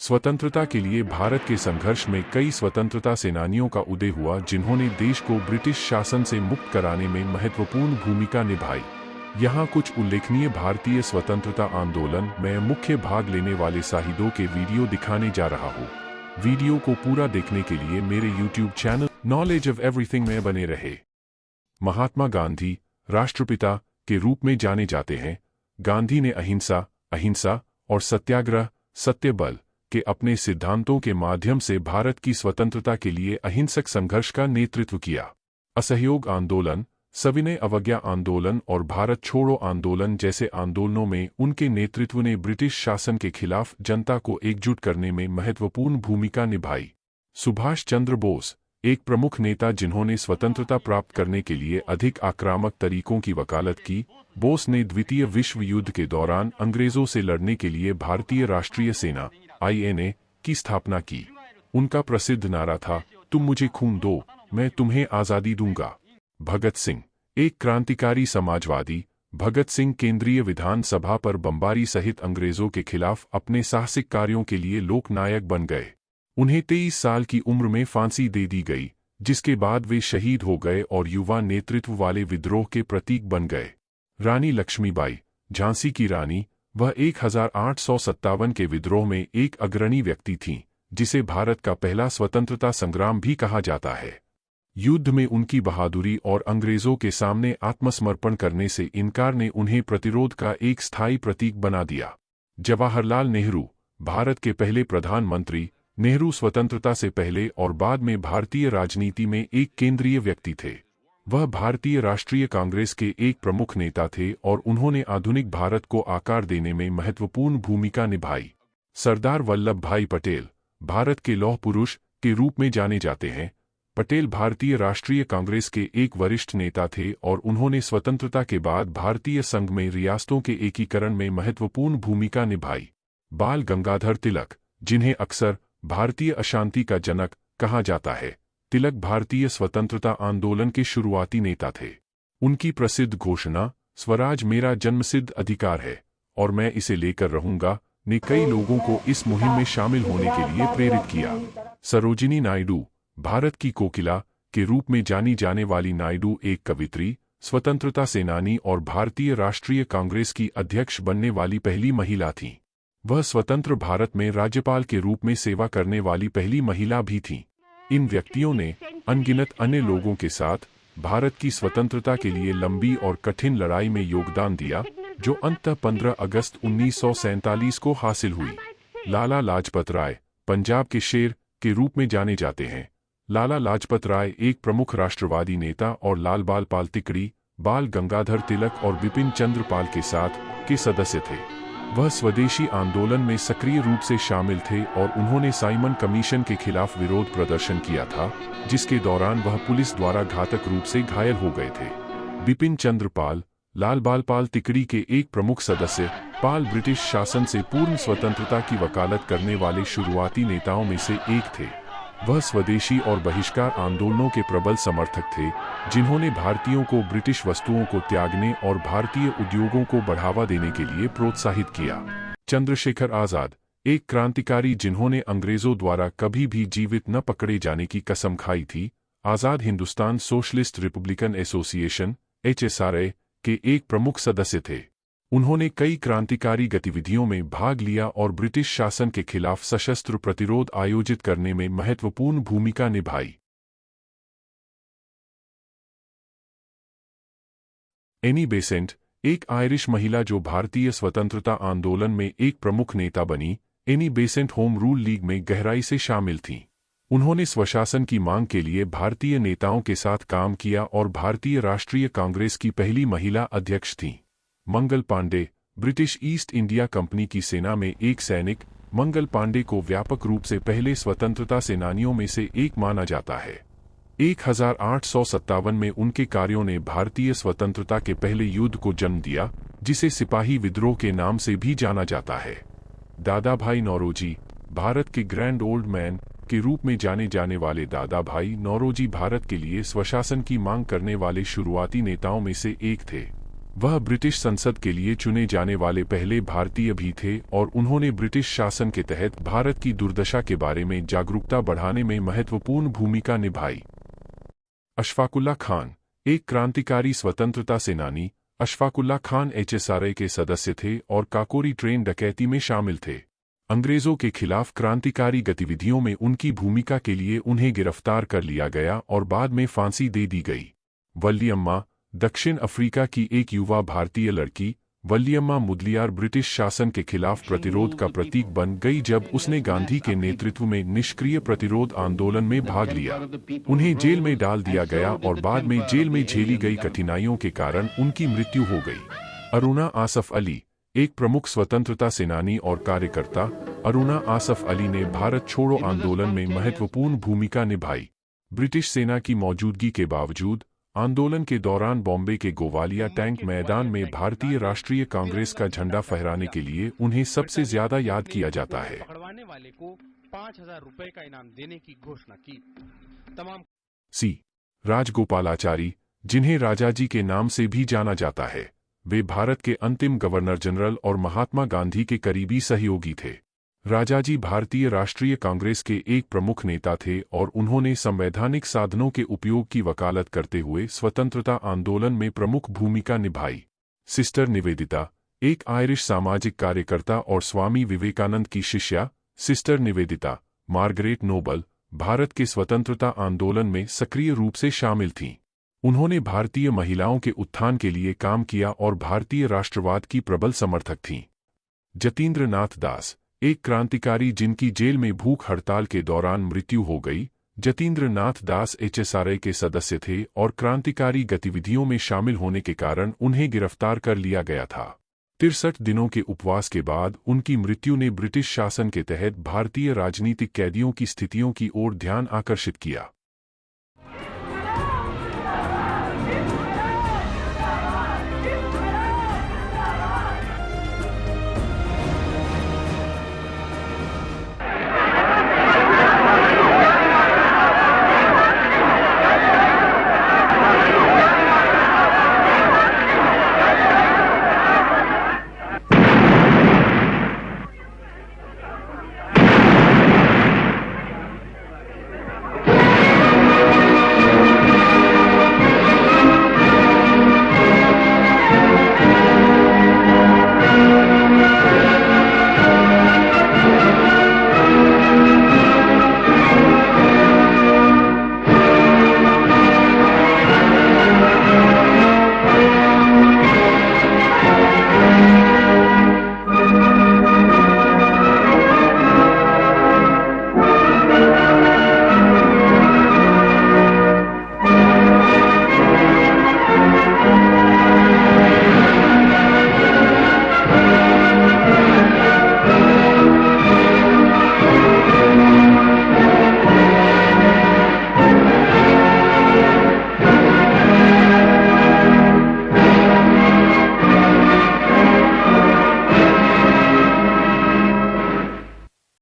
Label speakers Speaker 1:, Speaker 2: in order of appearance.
Speaker 1: स्वतंत्रता के लिए भारत के संघर्ष में कई स्वतंत्रता सेनानियों का उदय हुआ, जिन्होंने देश को ब्रिटिश शासन से मुक्त कराने में महत्वपूर्ण भूमिका निभाई। यहाँ कुछ उल्लेखनीय भारतीय स्वतंत्रता आंदोलन में मुख्य भाग लेने वाले शहीदों के वीडियो दिखाने जा रहा हूँ। वीडियो को पूरा देखने के लिए मेरे YouTube channel knowledge of everything में बने रहे। महात्मा गांधी राष्ट्रपिता के रूप में जाने जाते हैं। गांधी ने अहिंसा और सत्याग्रह, सत्य बल के अपने सिद्धांतों के माध्यम से भारत की स्वतंत्रता के लिए अहिंसक संघर्ष का नेतृत्व किया। असहयोग आंदोलन, सविनय अवज्ञा आंदोलन और भारत छोड़ो आंदोलन जैसे आंदोलनों में उनके नेतृत्व ने ब्रिटिश शासन के खिलाफ जनता को एकजुट करने में महत्वपूर्ण भूमिका निभाई। सुभाष चंद्र बोस एक प्रमुख नेता जिन्होंने स्वतंत्रता प्राप्त करने के लिए अधिक आक्रामक तरीकों की वकालत की। बोस ने द्वितीय विश्व युद्ध के दौरान अंग्रेजों से लड़ने के लिए भारतीय राष्ट्रीय सेना INA की स्थापना की। उनका प्रसिद्ध नारा था, तुम मुझे खून दो, मैं तुम्हें आज़ादी दूंगा। भगत सिंह एक क्रांतिकारी समाजवादी। भगत सिंह केंद्रीय विधान सभा पर बमबारी सहित अंग्रेजों के खिलाफ अपने साहसिक कार्यों के लिए लोकनायक बन गए। उन्हें 23 साल की उम्र में फांसी दे दी गई, जिसके बाद वे शहीद हो गए और युवा नेतृत्व वाले विद्रोह के प्रतीक बन गए। रानी लक्ष्मीबाई झांसी की रानी, वह 1857 के विद्रोह में एक अग्रणी व्यक्ति थीं, जिसे भारत का पहला स्वतंत्रता संग्राम भी कहा जाता है। युद्ध में उनकी बहादुरी और अंग्रेजों के सामने आत्मसमर्पण करने से इनकार ने उन्हें प्रतिरोध का एक स्थायी प्रतीक बना दिया। जवाहरलाल नेहरू भारत के पहले प्रधानमंत्री। नेहरू स्वतंत्रता से पहले और बाद में भारतीय राजनीति में एक केंद्रीय व्यक्ति थे। वह भारतीय राष्ट्रीय कांग्रेस के एक प्रमुख नेता थे और उन्होंने आधुनिक भारत को आकार देने में महत्वपूर्ण भूमिका निभाई। सरदार वल्लभ भाई पटेल भारत के लौह पुरुष के रूप में जाने जाते हैं। पटेल भारतीय राष्ट्रीय कांग्रेस के एक वरिष्ठ नेता थे और उन्होंने स्वतंत्रता के बाद भारतीय संघ में रियासतों के एकीकरण में महत्वपूर्ण भूमिका निभाई। बाल गंगाधर तिलक, जिन्हें अक्सर भारतीय अशांति का जनक कहा जाता है, तिलक भारतीय स्वतंत्रता आंदोलन के शुरुआती नेता थे। उनकी प्रसिद्ध घोषणा, स्वराज मेरा जन्मसिद्ध अधिकार है और मैं इसे लेकर रहूंगा, ने कई लोगों को इस मुहिम में शामिल होने के लिए प्रेरित किया। सरोजिनी नायडू भारत की कोकिला के रूप में जानी जाने वाली नायडू एक कवित्री, स्वतंत्रता सेनानी और भारतीय राष्ट्रीय कांग्रेस की अध्यक्ष बनने वाली पहली महिला थीं। वह स्वतंत्र भारत में राज्यपाल के रूप में सेवा करने वाली पहली महिला भी थीं। इन व्यक्तियों ने अनगिनत अन्य लोगों के साथ भारत की स्वतंत्रता के लिए लंबी और कठिन लड़ाई में योगदान दिया, जो अंततः 15 अगस्त 1947 को हासिल हुई। लाला लाजपत राय पंजाब के शेर के रूप में जाने जाते हैं। लाला लाजपत राय एक प्रमुख राष्ट्रवादी नेता और लाल बाल पाल तिकड़ी, बाल गंगाधर तिलक और बिपिन चंद्र पाल के साथ के सदस्य थे। वह स्वदेशी आंदोलन में सक्रिय रूप से शामिल थे और उन्होंने साइमन कमीशन के खिलाफ विरोध प्रदर्शन किया था, जिसके दौरान वह पुलिस द्वारा घातक रूप से घायल हो गए थे। बिपिन चंद्र पाल लाल बाल पाल तिकड़ी के एक प्रमुख सदस्य, पाल ब्रिटिश शासन से पूर्ण स्वतंत्रता की वकालत करने वाले शुरुआती नेताओं में से एक थे। वह स्वदेशी और बहिष्कार आंदोलनों के प्रबल समर्थक थे, जिन्होंने भारतीयों को ब्रिटिश वस्तुओं को त्यागने और भारतीय उद्योगों को बढ़ावा देने के लिए प्रोत्साहित किया। चंद्रशेखर आजाद एक क्रांतिकारी जिन्होंने अंग्रेजों द्वारा कभी भी जीवित न पकड़े जाने की कसम खाई थी। आजाद Hindustan Socialist Republican Association HSRA के एक प्रमुख सदस्य थे। उन्होंने कई क्रांतिकारी गतिविधियों में भाग लिया और ब्रिटिश शासन के खिलाफ सशस्त्र प्रतिरोध आयोजित करने में महत्वपूर्ण भूमिका निभाई। एनी बेसेंट एक आयरिश महिला जो भारतीय स्वतंत्रता आंदोलन में एक प्रमुख नेता बनी। Annie Besant home rule league में गहराई से शामिल थीं। उन्होंने स्वशासन की मांग के लिए भारतीय नेताओं के साथ काम किया और भारतीय राष्ट्रीय कांग्रेस की पहली महिला अध्यक्ष थीं। Mangal Pandey British East India Company की सेना में एक सैनिक। मंगल पांडे को व्यापक रूप से पहले स्वतंत्रता सेनानियों में से एक माना जाता है। 1857 में उनके कार्यों ने भारतीय स्वतंत्रता के पहले युद्ध को जन्म दिया, जिसे सिपाही विद्रोह के नाम से भी जाना जाता है। दादा भाई नौरोजी भारत के ग्रैंड ओल्ड मैन के रूप में जाने जाने वाले दादा भाई नौरोजी भारत के लिए स्वशासन की मांग करने वाले शुरुआती नेताओं में से एक थे। वह ब्रिटिश संसद के लिए चुने जाने वाले पहले भारतीय भी थे और उन्होंने ब्रिटिश शासन के तहत भारत की दुर्दशा के बारे में जागरूकता बढ़ाने में महत्वपूर्ण भूमिका निभाई। अशफाकुल्ला खान, एक क्रांतिकारी स्वतंत्रता सेनानी। अशफाकुल्ला खान HSRA के सदस्य थे और काकोरी ट्रेन डकैती में शामिल थे। अंग्रेजों के खिलाफ क्रांतिकारी गतिविधियों में उनकी भूमिका के लिए उन्हें गिरफ्तार कर लिया गया और बाद में फांसी दे दी गई। वल्लियम्मा, दक्षिण अफ्रीका की एक युवा भारतीय लड़की, वल्लियम्मा मुदलियार ब्रिटिश शासन के खिलाफ प्रतिरोध का प्रतीक बन गई जब उसने गांधी के नेतृत्व में निष्क्रिय प्रतिरोध आंदोलन में भाग लिया। उन्हें जेल में डाल दिया गया और बाद में जेल में झेली गई कठिनाइयों के कारण उनकी मृत्यु हो गई। अरुणा आसफ अली, एक प्रमुख स्वतंत्रता सेनानी और कार्यकर्ता। अरुणा आसफ अली ने भारत छोड़ो आंदोलन में महत्वपूर्ण भूमिका निभाई। ब्रिटिश सेना की मौजूदगी के बावजूद आंदोलन के दौरान बॉम्बे के गोवालिया टैंक मैदान में भारतीय राष्ट्रीय कांग्रेस का झंडा फहराने के लिए उन्हें सबसे ज्यादा याद किया जाता है।
Speaker 2: पकड़वाने वाले को 5,000 रुपए का इनाम देने की घोषणा की। तमाम
Speaker 1: सी राजगोपालाचारी, जिन्हें राजाजी के नाम से भी जाना जाता है, वे भारत के अंतिम गवर्नर जनरल और महात्मा गांधी के करीबी सहयोगी थे। राजाजी भारतीय राष्ट्रीय कांग्रेस के एक प्रमुख नेता थे और उन्होंने संवैधानिक साधनों के उपयोग की वकालत करते हुए स्वतंत्रता आंदोलन में प्रमुख भूमिका निभाई। सिस्टर निवेदिता, एक आयरिश सामाजिक कार्यकर्ता और स्वामी विवेकानंद की शिष्या। Sister Nivedita, Margaret Noble, Bharat के स्वतंत्रता आंदोलन में सक्रिय रूप से शामिल थीं। उन्होंने भारतीय महिलाओं के उत्थान के लिए काम किया और भारतीय राष्ट्रवाद की प्रबल समर्थक थीं। जतींद्र नाथ दास, एक क्रांतिकारी जिनकी जेल में भूख हड़ताल के दौरान मृत्यु हो गई। जतींद्र नाथ दास HSRA के सदस्य थे और क्रांतिकारी गतिविधियों में शामिल होने के कारण उन्हें गिरफ्तार कर लिया गया था। 63 दिनों के उपवास के बाद उनकी मृत्यु ने ब्रिटिश शासन के तहत भारतीय राजनीतिक कैदियों की स्थितियों की ओर ध्यान आकर्षित किया।